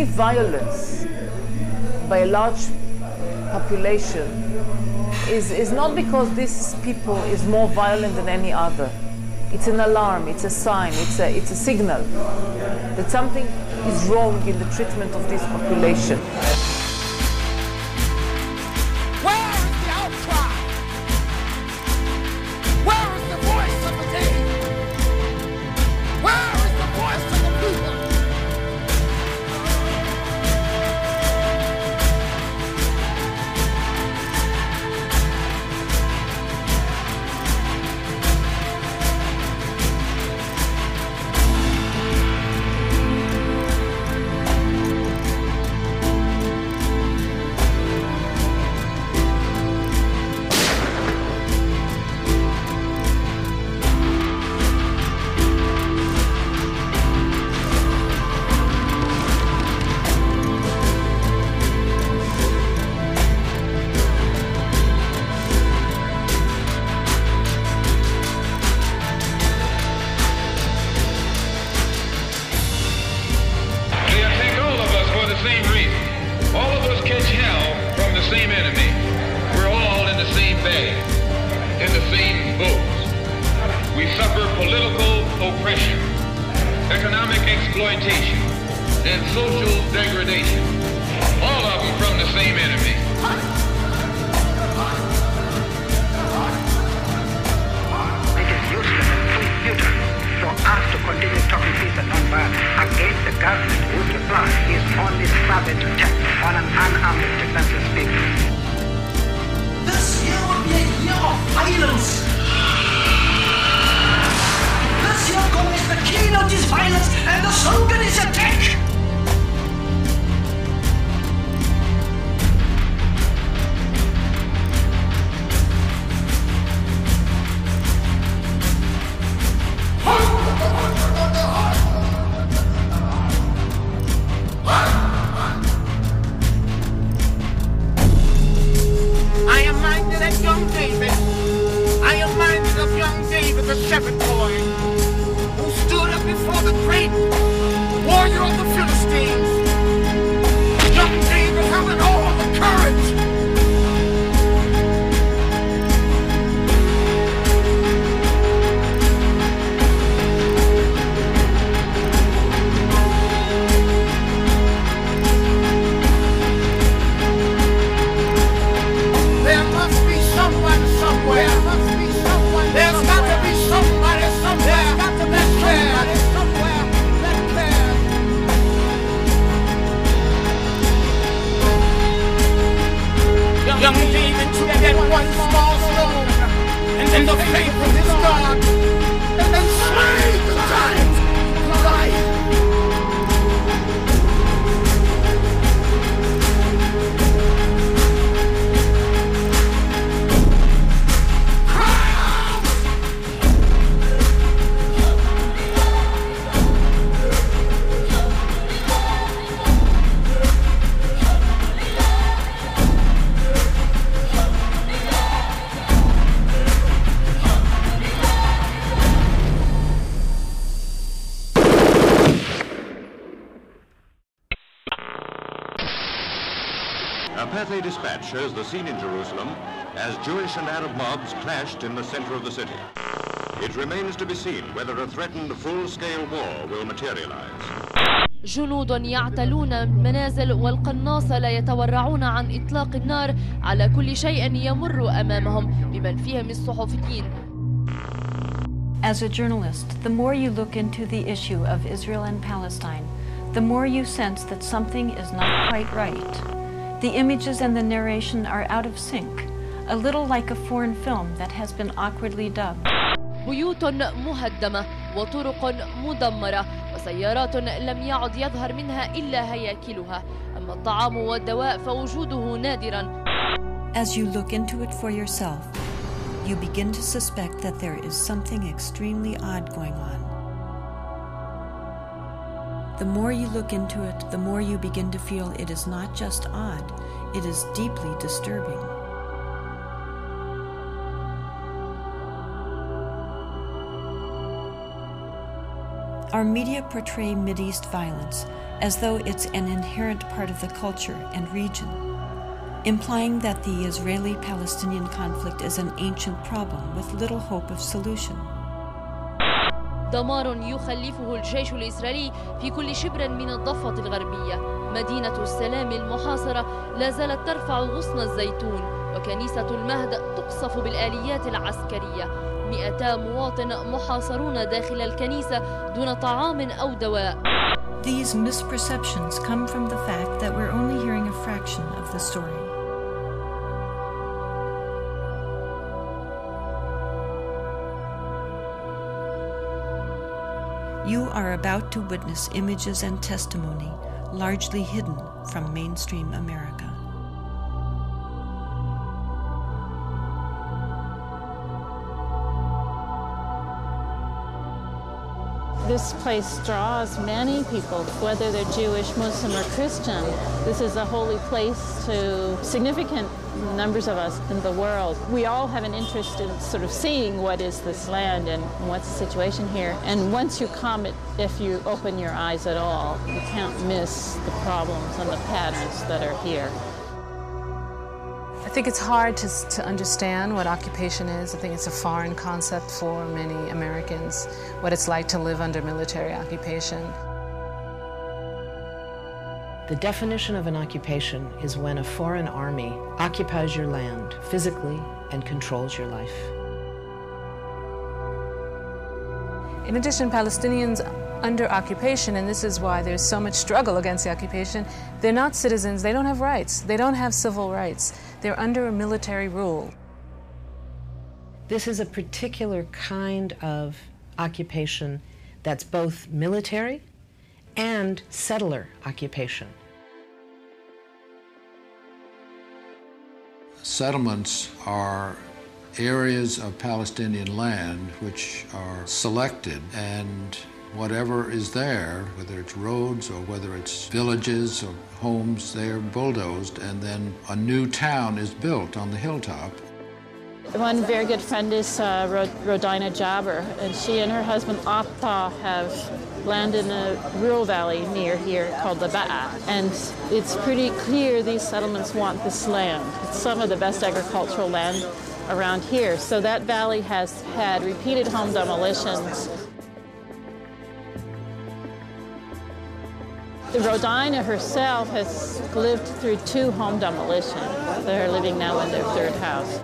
any violence by a large population is not because this people is more violent than any other. It's an alarm, it's a sign, it's a signal that something is wrong in the treatment of this population. Where is the outcry? Where is the voice of the day? Where is the voice of the people? We suffer political oppression, economic exploitation, and social degradation. All of them from the same enemy. It is useless and futile for us to continue talking peace and non-violence against the government whose reply is only savage attack on an unarmed, defenseless people. This year will be a year of violence. This year is the keynote is violence and the slogan is attack. I am minded of young David. I am minded of young David, the shepherd boy, who stood up before the great warrior of the Philistines. Young David having all the courage. There must be someone somewhere. There must be someone. There's got to be somebody somewhere. There's got to be somebody somewhere that cares. Young David took that one small stone and the faith of his God and slayed the giant Goliath. A Pathé dispatch shows the scene in Jerusalem as Jewish and Arab mobs clashed in the center of the city. It remains to be seen whether a threatened full-scale war will materialize. جنود يعتلون المنازل والقناصة لا يتورعون عن إطلاق النار على كل شيء يمر أمامهم بمن فيهم الصحفيين. As a journalist, the more you look into the issue of Israel and Palestine, the more you sense that something is not quite right. The images and the narration are out of sync, a little like a foreign film that has been awkwardly dubbed. بيوت مهدمة وطرق مدمرة وسيارات لم يعد يظهر منها إلا هياكلها، أما الطعام والدواء فوجوده نادرا. As you look into it for yourself, you begin to suspect that there is something extremely odd going on. The more you look into it, the more you begin to feel it is not just odd, it is deeply disturbing. Our media portray Mideast violence as though it's an inherent part of the culture and region, implying that the Israeli-Palestinian conflict is an ancient problem with little hope of solution. دمار يخلفه الجيش الإسرائيلي في كل شبر من الضفة الغربية. مدينة السلام المحاصرة لا زالت ترفع غصن الزيتون، وكنيسة المهد تقصف بالآليات العسكرية. 200 مواطن محاصرون داخل الكنيسة دون طعام أو دواء. These misperceptions come from the fact that we're only hearing a fraction of the story. You are about to witness images and testimony largely hidden from mainstream America. This place draws many people, whether they're Jewish, Muslim, or Christian. This is a holy place to significant numbers of us in the world. We all have an interest in sort of seeing what is this land and what's the situation here. And once you come, if you open your eyes at all, you can't miss the problems and the patterns that are here. I think it's hard to understand what occupation is. I think it's a foreign concept for many Americans, what it's like to live under military occupation. The definition of an occupation is when a foreign army occupies your land physically and controls your life. In addition, Palestinians under occupation, and this is why there's so much struggle against the occupation, they're not citizens, they don't have rights, they don't have civil rights. They're under a military rule. This is a particular kind of occupation that's both military and settler occupation. Settlements are areas of Palestinian land which are selected, and whatever is there, whether it's roads or whether it's villages or homes, they are bulldozed, and then a new town is built on the hilltop. One very good friend is Rodina Jabber, and she and her husband Apta have land in a rural valley near here called the Ba'a. And it's pretty clear these settlements want this land. It's some of the best agricultural land around here. So that valley has had repeated home demolitions. Rodina herself has lived through 2 home demolitions. They're living now in their 3rd house.